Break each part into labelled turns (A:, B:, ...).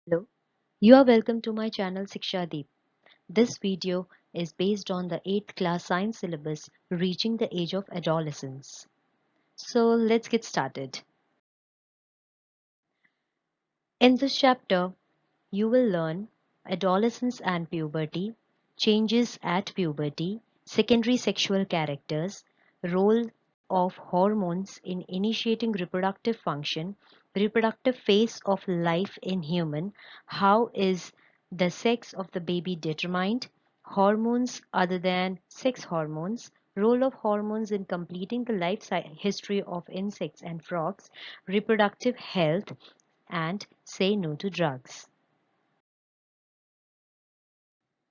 A: Hello, you are welcome to my channel Siksha Deep. This video is based on the 8th class science syllabus reaching the age of adolescence. So let's get started. In this chapter, you will learn adolescence and puberty, changes at puberty, secondary sexual characters, role of hormones in initiating reproductive function, reproductive phase of life in human, how is the sex of the baby determined, hormones other than sex hormones, role of hormones in completing the history of insects and frogs, reproductive health, and say no to drugs.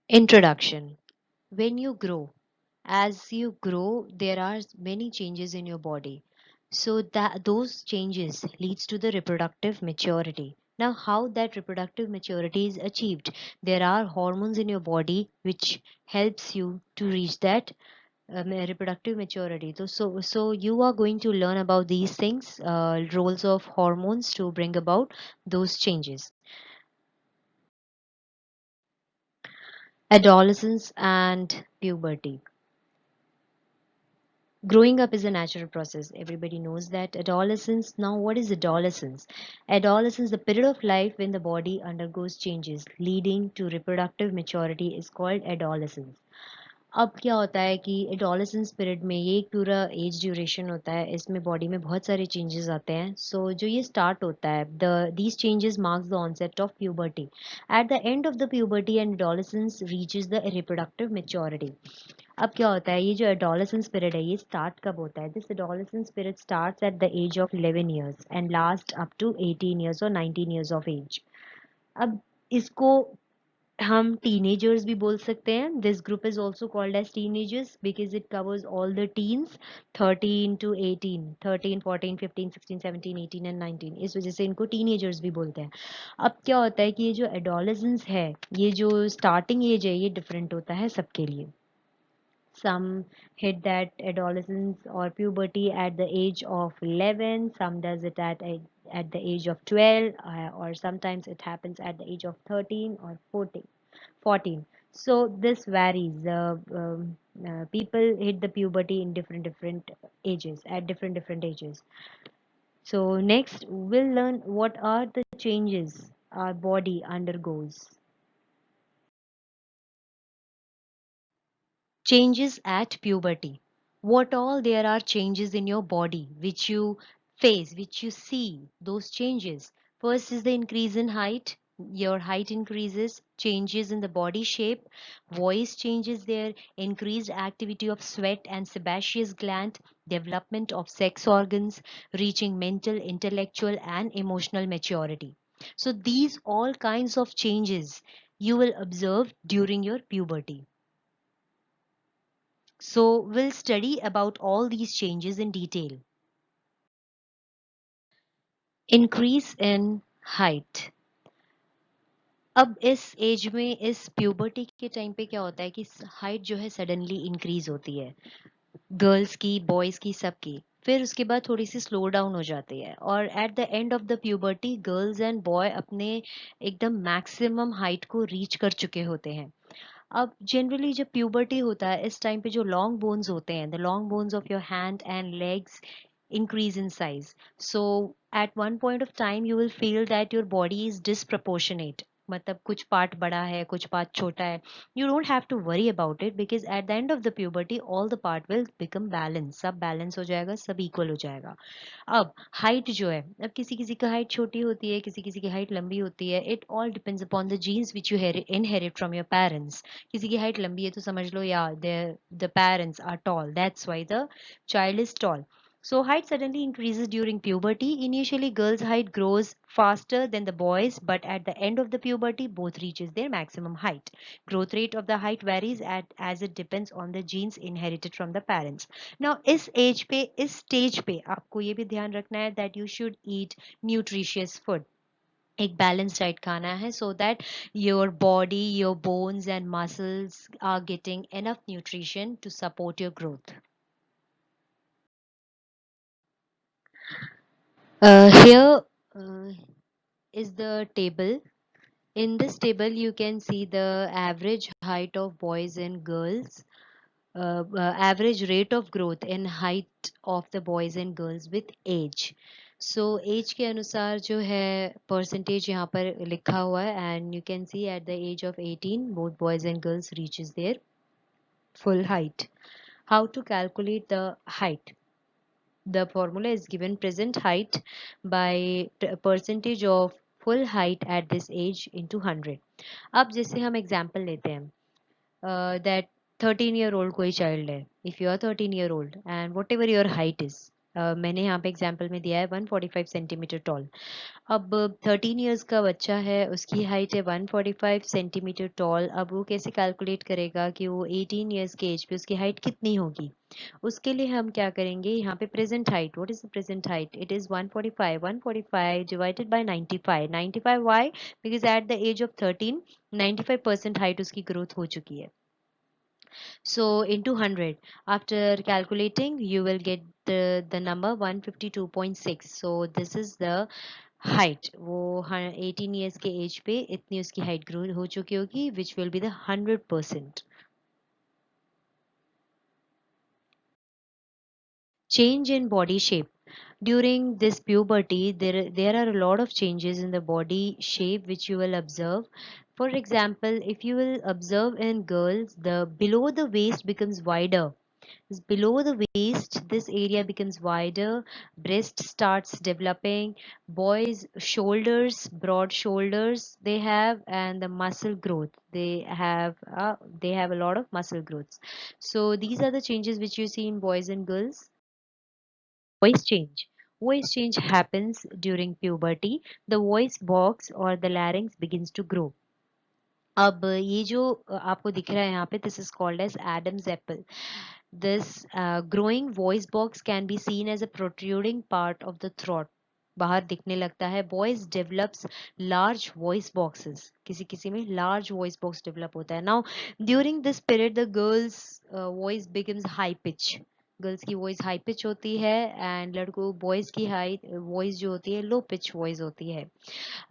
A: Introduction. When you grow, as you grow, there are many changes in your body. So that those changes leads to the reproductive maturity. Now, how that reproductive maturity is achieved? There are hormones in your body which helps you to reach that reproductive maturity. So you are going to learn about these things, roles of hormones to bring about those changes. Adolescence and puberty. Growing up is a natural process. Everybody knows that. Adolescence. Now, what is adolescence? Adolescence, the period of life when the body undergoes changes leading to reproductive maturity, is called adolescence. अब क्या होता है कि adolescence period में ये एक पूरा as duration होता है, इसमें बॉडी में बहुत सारे चेंजेस आते हैं. जो ये स्टार्ट होता है, the these changes marks the onset of puberty. At the end of the puberty and adolescence reaches the reproductive maturity. अब क्या होता है, ये जो एडोलेसेंस पीरियड है ये स्टार्ट कब होता है? This adolescence period starts at the age of 11 years and last up to 18 years और 19 ईयर्स ऑफ एज. अब इसको हम टीनेजर्स भी बोल सकते हैं. This group is also called as teenagers because it covers all the teens, 13 to 18, 13 14 15 16 17 18 and 19. इस वजह से इनको टीनेजर्स भी बोलते हैं. अब क्या होता है कि ये जो एडोलेसेंस है, ये जो स्टार्टिंग एज है, ये डिफरेंट होता है सबके लिए. Some hit that adolescence or puberty at the age of 11, some does it at the age of 12, or sometimes it happens at the age of 13 or 14. So this varies. People hit the puberty in different ages, at different ages. So next we'll learn what are the changes our body undergoes. Changes at puberty. What all there are changes in your body which you face, which you see, those changes. First is the increase in height. Your height increases, changes in the body shape, voice changes there, increased activity of sweat and sebaceous gland, development of sex organs, reaching mental, intellectual, and emotional maturity. So these all kinds of changes you will observe during your puberty. So we'll study about all these changes in detail. Increase in height. अब इस as में, इस puberty के time पे क्या होता है कि हाइट जो है सडनली इंक्रीज होती है, गर्ल्स की, बॉयज की, सबकी. फिर उसके बाद थोड़ी सी स्लो डाउन हो जाती है और eight the end of the puberty girls and boy अपने एकदम मैक्सिमम हाइट को रीच कर चुके होते हैं. अब जनरली जब प्यूबर्टी होता है इस टाइम पे जो लॉन्ग बोन्स होते हैं, the long bones of your hand and legs increase in size. So at one point of time you will feel that your body is disproportionate. मतलब कुछ पार्ट बड़ा है, कुछ पार्ट छोटा है. You don't have to worry about it because at the end of the puberty all the part will become balanced. सब balance हो जाएगा, सब इक्वल हो जाएगा. अब हाइट जो है, अब किसी किसी की हाइट छोटी होती है, किसी किसी की हाइट लंबी होती है. It all depends upon the genes which you inherit from your parents. किसी की हाइट लंबी है तो समझ लो या the parents are tall, that's why the child is tall. So height suddenly increases during puberty. Initially girls height grows faster than the boys, but at the end of the puberty both reaches their maximum height. Growth rate of the height varies as it depends on the genes inherited from the parents. Now इस as पे, इस stage पे आपको ये भी ध्यान रखना है that you should eat nutritious food. एक बैलेंस डाइट खाना है so that your body, your bones and muscles are getting enough nutrition to support your growth. Here is the table In this table, you can see the average height of boys and girls, average rate of growth in height of the boys and girls with age. So age के अनुसार जो है percentage यहाँ पर लिखा हुआ है, and you can see at the age of 18 both boys and girls reaches their full height. How to calculate the height? The formula is given present height by percentage of full height at this age into 100. अब जैसे हम example लेते हैं that 13-year-old कोई child है, if you are 13-year-old and whatever your height is, मैंने यहाँ पे एग्जाम्पल में दिया है 145 सेंटीमीटर टॉल. अब 13 इयर्स का बच्चा है, उसकी हाइट है 145 सेंटीमीटर टॉल. अब वो कैसे कैलकुलेट करेगा कि वो 18 इयर्स के एज पे उसकी हाइट कितनी होगी? उसके लिए हम क्या करेंगे, यहाँ पे present height, what is the present height? It is 145 divided by 95. Why? Because at the age of 13 95% height उसकी ग्रोथ हो चुकी है. So into 100, after calculating, you will get the number 152.6. So this is the height. वो 18 years के as पे इतनी उसकी height grow हो चुकी होगी, which will be the 100%. Change in body shape. During this puberty, there are a lot of changes in the body shape which you will observe. For example, if you will observe in girls, the below the waist becomes wider. Below the waist, this area becomes wider, breast starts developing, boys shoulders, broad shoulders they have, and the muscle growth they have a lot of muscle growths. So these are the changes which you see in boys and girls. Voice change happens during puberty. The voice box or the larynx begins to grow. अब ये जो आपको दिख रहा है यहाँ पे, this is called as Adam's apple. This growing voice box can be seen as a protruding part of the throat. बाहर दिखने लगता है. Boys develops large voice boxes. किसी किसी में large voice box develop होता है. Now during this period the girls voice becomes high pitch. Girls की वॉइस हाई पिच होती है, एंड लड़कों बॉयज की हाई वॉइस जो होती है लो पिच वॉइस होती है.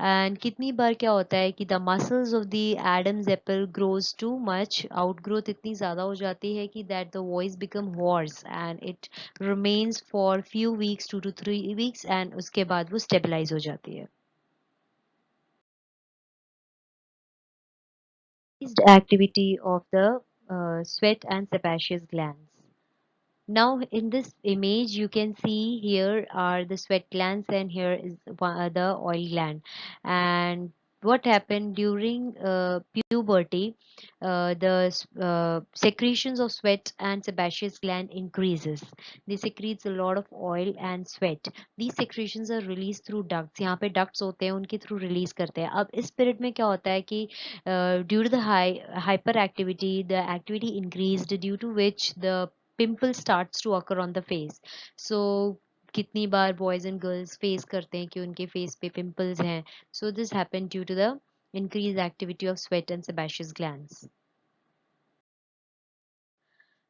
A: एंड कितनी बार क्या होता है कि the muscles of the Adam's apple grows too much, outgrowth इतनी ज़्यादा हो जाती है कि that the voice become hoarse and it remains for few weeks 2 to 3 weeks, and उसके बाद वो स्टेबलाइज हो जाती है. Activity of the sweat and sebaceous glands. Now in this image you can see here are the sweat glands and here is the oil gland. And what happened during puberty, the secretions of sweat and sebaceous gland increases. They secretes a lot of oil and sweat. These secretions are released through ducts. यहाँ पे ducts होते हैं, उनके through release करते हैं. अब इस period में क्या होता है कि due to the hyperactivity, the activity increased, due to which the pimple starts to occur on the face. So कितनी बार boys and girls face करते हैं कि उनके face पे pimples हैं. So this happened due to the increased activity of sweat and sebaceous glands.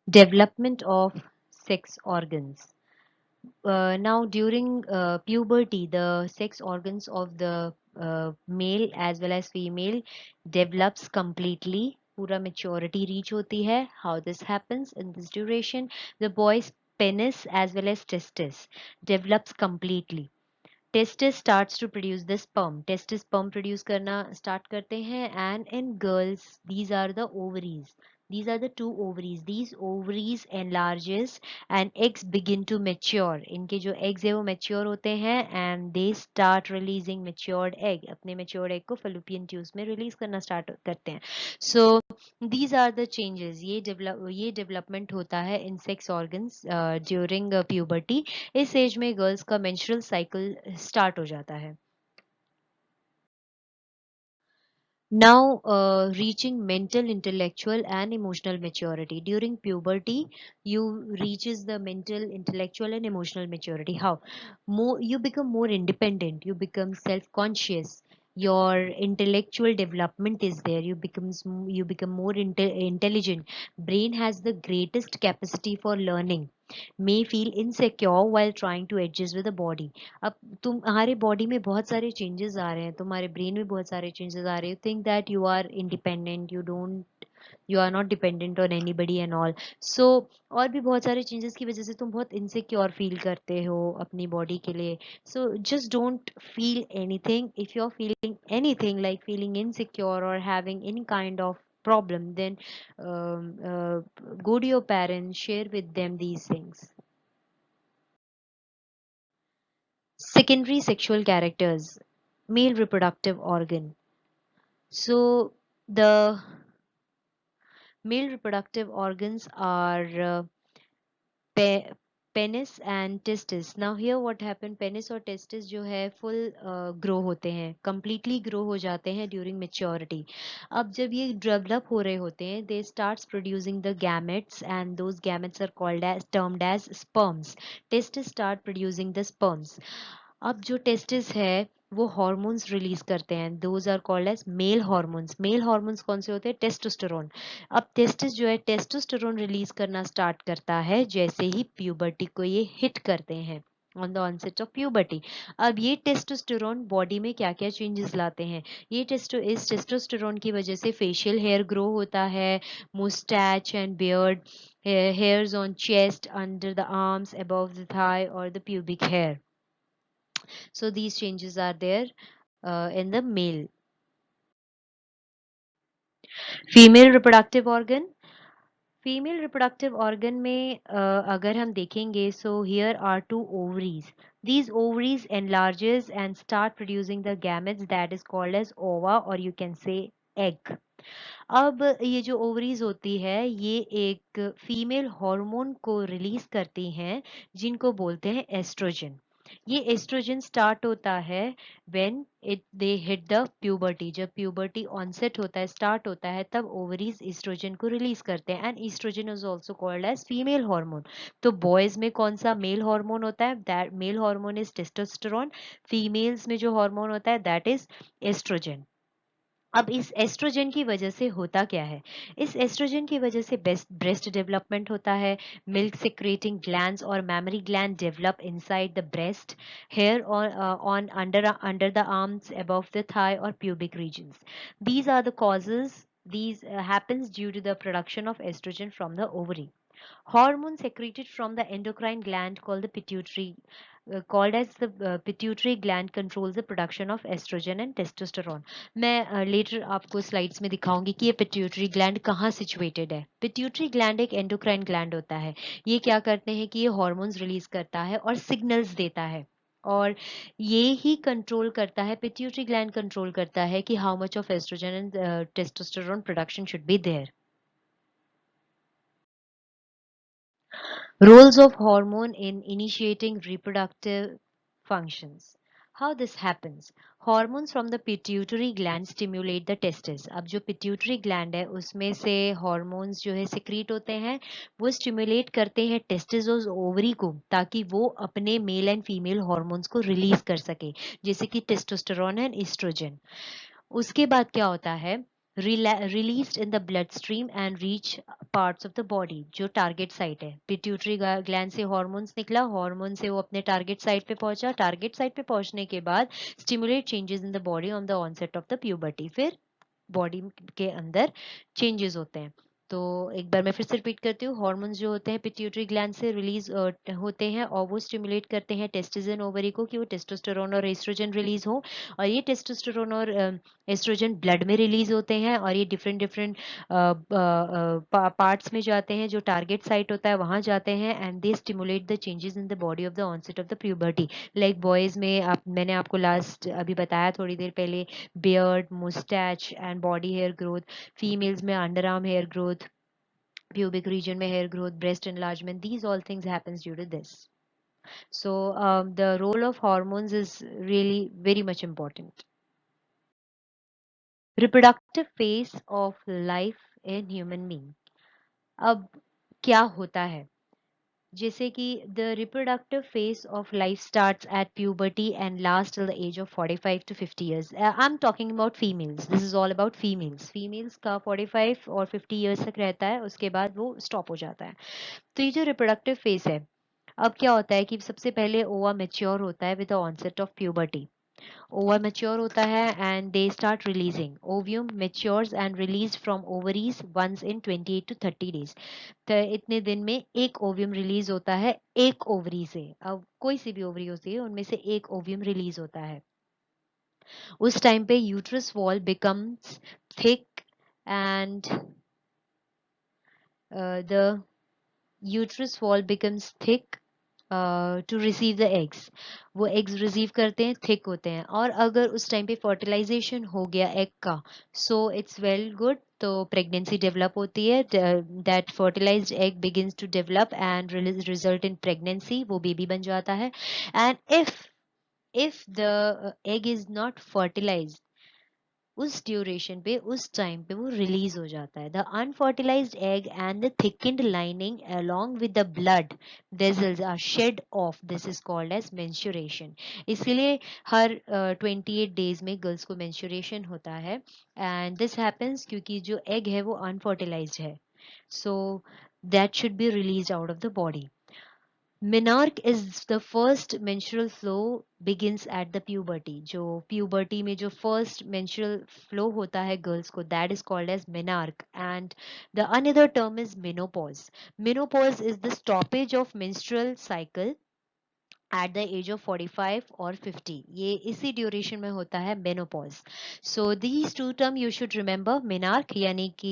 A: Development of sex organs. Now during puberty, the sex organs of the male as well as female develops completely. पूरा maturity reach होती है. How this happens in this duration? The boy's penis as well as testis develops completely. Testis starts to produce the sperm. Testis sperm produce करना start करते हैं, and in girls these are the ovaries. These are the two ovaries. These ovaries enlarges and eggs begin to mature. इनके जो eggs है वो mature होते हैं and they start releasing matured egg. अपने matured egg को fallopian tubes में release करना start करते हैं. So these are the changes. ये development होता है in sex organs during puberty. इस एज में गर्ल्स का मेंस्ट्रुअल साइकिल स्टार्ट हो जाता है. Now reaching mental, intellectual and emotional maturity. During puberty you reaches the mental, intellectual and emotional maturity. How? You become more independent, you become self conscious, your intellectual development is there. You become more intelligent. Brain has the greatest capacity for learning. May feel insecure while trying to adjust with the body. अब तुम्हारे body में बहुत सारे changes आ रहे हैं, तुम्हारे brain में बहुत सारे चेंजेस आ रहे हैं, you think that you are independent, you are not dependent on anybody and all. So और भी बहुत सारे चेंजेस की वजह से तुम बहुत इनसिक्योर फील करते हो अपनी बॉडी के लिए। So just don't feel anything. If you are feeling anything like feeling insecure और having any kind of problem, then go to your parents, share with them these things. Secondary sexual characters, male reproductive organ. So the male reproductive organs are pe- penis and testis. Now here what happened, penis और testis जो है full grow होते हैं, completely grow हो जाते हैं during maturity. अब जब ये develop हो रहे होते हैं, they starts producing the gametes and those gametes are called as termed as sperms. Testis start producing the sperms. अब जो टेस्टिस है वो हॉर्मोन्स रिलीज करते हैं, those are called as male hormones. Male hormones कौन से होते हैं? टेस्टोस्टेरोन। अब टेस्टिस जो है टेस्टोस्टेरोन रिलीज करना स्टार्ट करता है जैसे ही प्यूबर्टी को ये हिट करते हैं, on the onset of puberty. अब ये टेस्टोस्टेरोन बॉडी में क्या क्या चेंजेस लाते हैं? इस टेस्टोस्टेरोन की वजह से फेशियल हेयर ग्रो होता है, moustache and beard, hairs on chest, under the arms, above the thigh or the pubic hair. So these changes are there in the male. Female reproductive organ. Female reproductive organ में अगर हम देखेंगे, so here are two ovaries. these ovaries enlarges and start producing the gametes that is called as ova or you can say egg. अब ये जो ovaries होती है ये एक फीमेल हार्मोन को रिलीज करती हैं जिनको बोलते हैं एस्ट्रोजन. ये एस्ट्रोजन स्टार्ट होता है when it they hit the puberty. जब प्यूबर्टी ऑनसेट होता है, स्टार्ट होता है, तब ओवरीज एस्ट्रोजन को रिलीज करते हैं. And estrogen is also called as female hormone. तो बॉयज में कौन सा मेल हार्मोन होता है? That male hormone is testosterone. Females में जो हार्मोन होता है दैट इज एस्ट्रोजन. अब इस एस्ट्रोजन की वजह से होता क्या है? इस एस्ट्रोजन की वजह से ब्रेस्ट डेवलपमेंट होता है, मिल्क सेक्रेटिंग ग्लैंड्स और mammary gland develop inside the breast, hair on under the arms, above the thigh और pubic regions. These are the causes. These happens due to the production of estrogen from the ovary. Hormone secreted from the endocrine gland called the pituitary, called as the pituitary gland, controls the production of estrogen and testosterone. मैं later आपको slides में दिखाऊंगी कि ये pituitary gland कहाँ situated है. pituitary gland एक endocrine gland होता है. ये क्या करते हैं कि ये hormones release करता है और signals देता है, और ये ही कंट्रोल करता है, पिट्यूटरी ग्लैंड कंट्रोल करता है कि how much of estrogen and testosterone production should be there. Roles of hormone in initiating reproductive functions. How this happens? Hormones from the pituitary gland stimulate the testes. अब जो pituitary gland है उसमें से hormones जो है secrete होते हैं, वो stimulate करते हैं testes और ovary को, ताकि वो अपने male and female hormones को release कर सके, जैसे कि testosterone and estrogen. उसके बाद क्या होता है? Released in the blood stream and reach parts of the body. जो टारगेट साइट है, पिट्यूटरी ग्लैंड से हॉर्मोन्स निकला, हॉर्मोन से वो अपने टारगेट साइट पे पहुंचा, टारगेट साइट पे पहुंचने के बाद stimulate changes in the body on the onset of the puberty. फिर बॉडी के अंदर चेंजेस होते हैं. तो एक बार मैं फिर से रिपीट करती हूँ. हॉर्मोन्स जो होते हैं पिट्यूटरी ग्लैंड से रिलीज होते हैं और वो स्टिमुलेट करते हैं टेस्टिस एंड ओवरी को कि वो टेस्टोस्टेरोन और एस्ट्रोजन रिलीज हो. और ये टेस्टोस्टेरोन और एस्ट्रोजन ब्लड में रिलीज होते हैं और ये डिफरेंट डिफरेंट पार्ट्स में जाते हैं, जो टारगेट साइट होता है वहां जाते हैं, and they stimulate the changes in the body of the onset of the puberty. Like boys में मैंने आपको लास्ट अभी बताया थोड़ी देर पहले, beard, mustache and body hair growth. Females में underarm hair growth, pubic region में hair growth, breast enlargement. These all things happens due to this. So the role of hormones is really very much important. Reproductive phase of life in human being. अब क्या होता है? जैसे कि the reproductive phase of life starts at puberty and lasts till the age of 45 to 50 years. I'm talking about females. This is all about females. Females का 45 और 50 years तक रहता है, उसके बाद वो stop हो जाता है. तो ये जो reproductive phase है, अब क्या होता है कि सबसे पहले ओवा mature होता है with the onset of puberty. Ova mature होता है and they start releasing. Ovum matures and release from ovaries once in 28 to 30 days. तो इतने दिन में एक ओव्यूम रिलीज होता है एक ओवरी से. अब कोई सी भी ओवरी होती है उनमें से एक ओव्यूम रिलीज होता है. उस टाइम पे uterus wall becomes thick and the uterus wall becomes thick to receive the eggs. वो एग्स रिसीव करते हैं, थिक होते हैं. और अगर उस टाइम पे फर्टिलाइजेशन हो गया एग का, सो इट्स वेल गुड. तो प्रेगनेंसी डेवलप होती है. That fertilized egg begins to develop and result in pregnancy. वो बेबी बन जाता है. And if the egg is not fertilized, उस ड्यूरेशन पे उस टाइम पे वो रिलीज हो जाता है. The unfertilized egg and the thickened lining along with the blood vessels are shed off. This is called as menstruation. इसलिए हर 28 डेज में गर्ल्स को मेंस्ट्रुएशन होता है. एंड दिस हैपेंस क्योंकि जो एग है वो अनफर्टिलाइज्ड है. So that should be release out of the body. Menarche is the first menstrual flow begins at the puberty. जो puberty में जो first menstrual flow होता है girls को, that is called as menarche. And the another term is menopause. Menopause is the stoppage of menstrual cycle at the age of 45 or 50. ये इसी duration में होता है menopause. So these two term you should remember. menarche यानी कि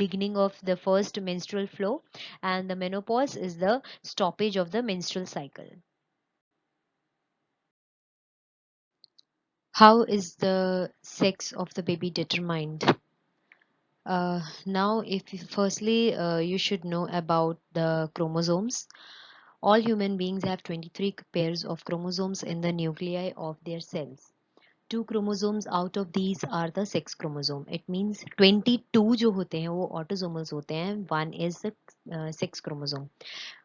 A: beginning of the first menstrual flow, and the menopause is the stoppage of the menstrual cycle. How is the sex of the baby determined? Now, if firstly you should know about the chromosomes. All human beings have 23 pairs of chromosomes in the nuclei of their cells. Two chromosomes out of these are the sex chromosome. It means 22 जो होते हैं वो autosomals होते हैं. One is the sex chromosome.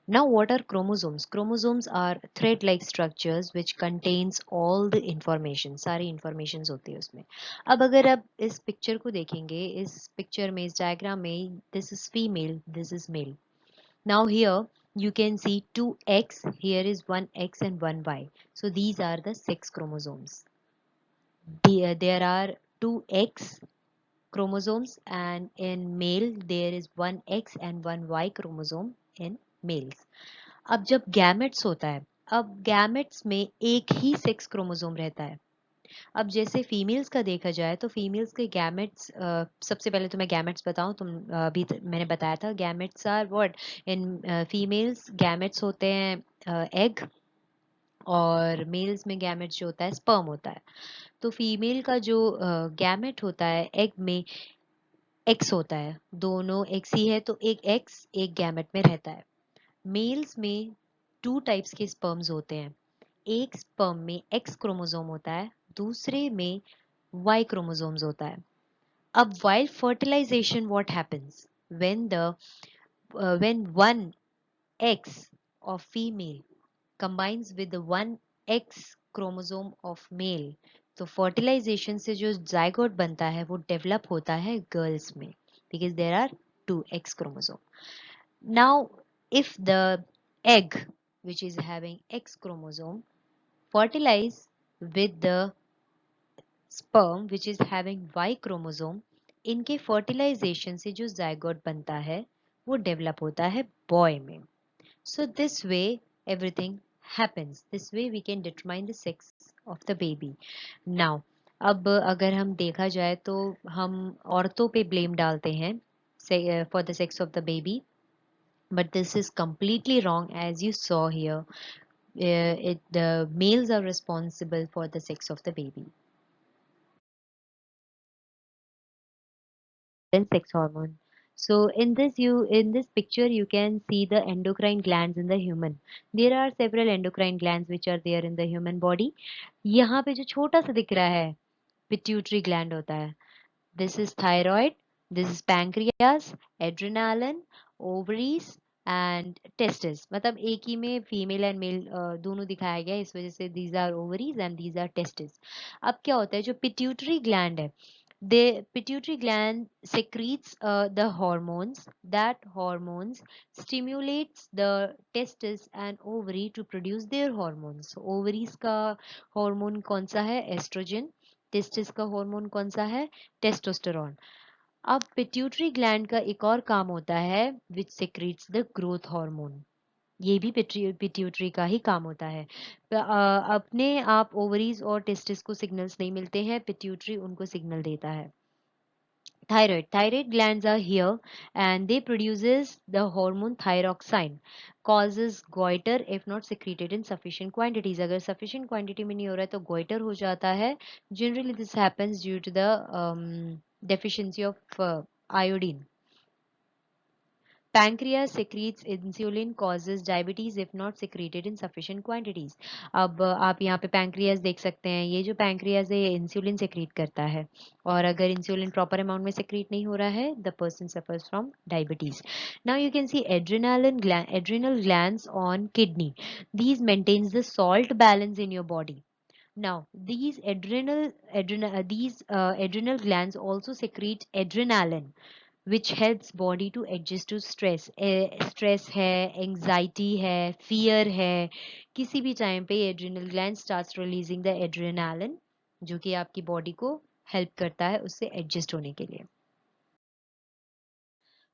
A: Now, what are chromosomes? Chromosomes are thread-like structures which contains all the information. सारी informations होती है उसमें. अब अगर आप इस picture को देखेंगे, इस picture में, इस diagram में, this is female, this is male. Now here you can see two X, here is one X and one Y. So these are the sex chromosomes. There are two X chromosomes, and in male there is one X and one Y chromosome in males. अब जब gametes होता है, अब gametes में एक ही sex chromosome रहता है. अब जैसे फीमेल्स का देखा जाए तो फीमेल्स के गैमेट्स, सबसे पहले तो मैं गैमेट्स बताऊं. तुम अभी मैंने बताया था gametes are what in females. Gametes होते हैं एग, और मेल्स में गैमेट्स जो होता है स्पर्म होता है. तो फीमेल का जो गैमेट होता है एग में एक्स होता है. दोनों एक्स ही है तो एक एक्स एक गैमेट में रहता है. मेल्स में टू टाइप्स के स्पर्म्स होते हैं. एक स्पर्म में एक्स क्रोमोसोम होता है, दूसरे में वाई क्रोमोसोम्स होता है. अब while fertilization what happens when the when one X of female combines with the one X chromosome of male, तो fertilization से जो zygote बनता है वो डेवलप होता है गर्ल्स में, because there are two X chromosome. Now, if the egg, which is having X chromosome, fertilize with the sperm, which is having Y chromosome, इनके fertilization से जो zygote बनता है वो develop होता है boy में. So this way everything happens. This way we can determine the sex of the baby. Now, अब अगर हम देखा जाए तो हम औरतों पे blame डालते हैं for the sex of the baby. But this is completely wrong. As you saw here, the males are responsible for the sex of the baby. Then sex hormone. So in this picture you can see the endocrine glands in the human. There are several endocrine glands which are there in the human body. यहाँ पे जो छोटा सा दिख रहा है pituitary gland होता है. This is thyroid, this is pancreas, adrenaline, ovaries, and testis, मतलब एक ही में फीमेल एंड मेल दोनों दिखाया गया है, इस वजह से these are ovaries and these are testis. अब क्या होता है, जो पिट्यूटरी ग्लैंड है, the pituitary gland secretes the hormones. That hormones stimulates the testes and ovary to produce their hormones. So ovaries का hormone कौन सा है, estrogen. testis का hormone कौन सा है, testosterone. अब पिट्यूटरी ग्लैंड का एक और काम होता है विच secretes द ग्रोथ हार्मोन, ये भी पिट्यूटरी का ही काम होता है। अपने आप ओवरीज और टेस्टिस को सिग्नल्स नहीं मिलते हैं, पिट्यूटरी उनको सिग्नल देता है। Thyroid glands are here and they produces the hormone thyroxine, causes goiter if not secreted in sufficient quantities. अगर sufficient quantity में नहीं हो रहा है तो goiter हो जाता है. Generally this happens due to the deficiency of iodine. Pancreas secretes insulin, causes diabetes if not secreted in sufficient quantities. अब आप यहाँ पे pancreas देख सकते हैं, ये जो pancreas है ये insulin secrete करता है, और अगर insulin proper amount में secrete नहीं हो रहा है, the person suffers from diabetes. Now you can see adrenal glands on kidney. These maintains the salt balance in your body. Now, these adrenal glands also secrete adrenaline, which helps body to adjust to stress. Stress है, anxiety है, fear है, किसी भी time पे adrenal gland starts releasing the adrenaline, जो कि आपकी body को हेल्प करता है उससे एडजस्ट होने के लिए.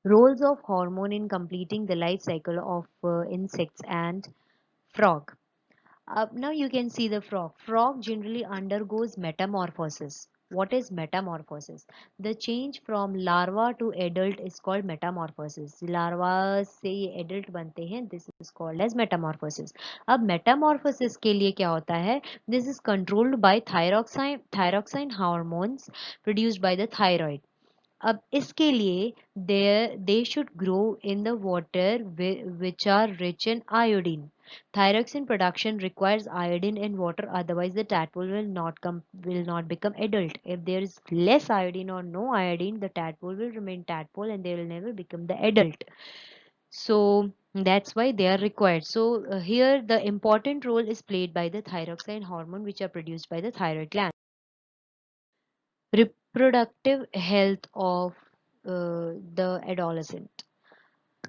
A: Roles of hormone in completing the life cycle of insects and frog. Now you can see the frog. Frog generally undergoes metamorphosis. What is metamorphosis? The change from larva to adult is called metamorphosis. Larva से ये adult बनते हैं. This is called as metamorphosis. अब metamorphosis के लिए क्या होता है? This is controlled by thyroxine hormones produced by the thyroid. अब इसके लिए they should grow in the water which are rich in iodine. Thyroxine production requires iodine in water, otherwise the tadpole will not become adult. If there is less iodine or no iodine, the tadpole will remain tadpole and they will never become the adult. So that's why they are required. So here the important role is played by the thyroxine hormone which are produced by the thyroid gland. Reproductive health of the adolescent.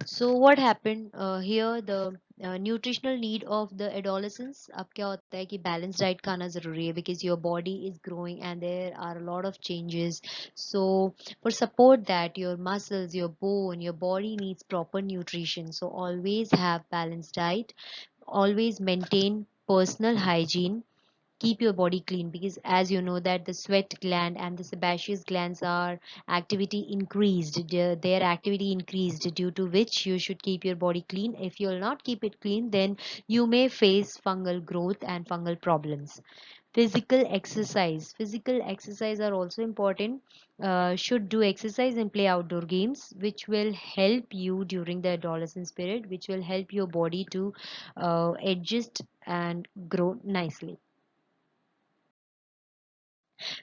A: So what happened here, the nutritional need of the adolescents, अब क्या होता है कि balanced diet खाना ज़रूरी है because your body is growing and there are a lot of changes. So for support that your muscles, your bone, your body needs proper nutrition. So always have balanced diet, always maintain personal hygiene, keep your body clean, because as you know that the sweat gland and the sebaceous glands are activity increased, their activity increased, due to which you should keep your body clean. If you will not keep it clean, then you may face fungal growth and fungal problems. Physical exercise are also important. Should do exercise and play outdoor games which will help you during the adolescence period, which will help your body to adjust and grow nicely.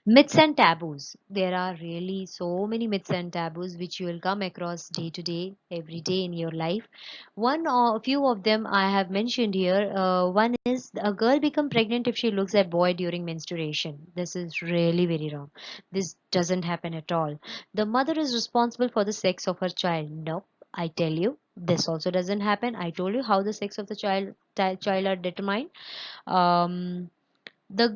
A: Myths and taboos. There are really so many myths and taboos which you will come across day to day, every day in your life. One or few of them I have mentioned here. One is a girl become pregnant if she looks at boy during menstruation. This is really very wrong. This doesn't happen at all. The mother is responsible for the sex of her child. No, I tell you, this also doesn't happen. I told you how the sex of the child are determined. Um,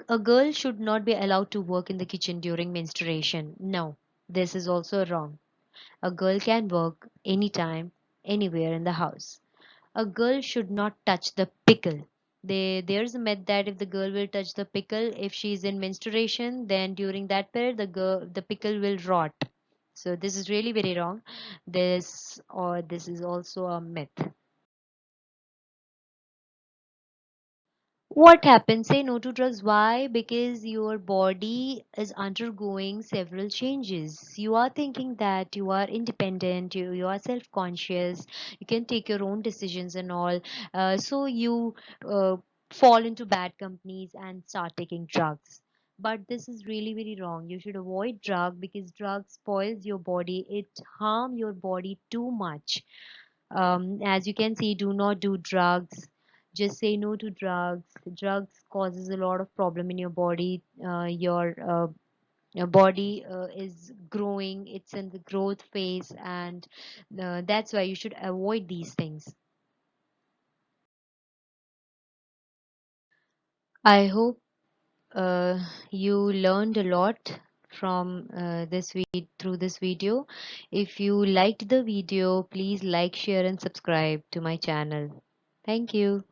A: a girl should not be allowed to work in the kitchen during menstruation. No, this is also wrong. A girl can work anytime, anywhere in the house. A girl should not touch the pickle. There's a myth that if the girl will touch the pickle, if she's in menstruation, then during that period the pickle will rot. So this is really very wrong. This is also a myth. What happens? Say no to drugs. Why? Because your body is undergoing several changes. You are thinking that you are independent, you are self conscious, you can take your own decisions and all. So you fall into bad companies and start taking drugs. But this is really very wrong. You should avoid drug because drug spoils your body, it harm your body too much. As you can see, do not do drugs. Just say no to drugs. Drugs causes a lot of problem in your body. Your body is growing, it's in the growth phase, and that's why you should avoid these things. I hope you learned a lot from through this video. If you liked the video, please like, share and subscribe to my channel. Thank you.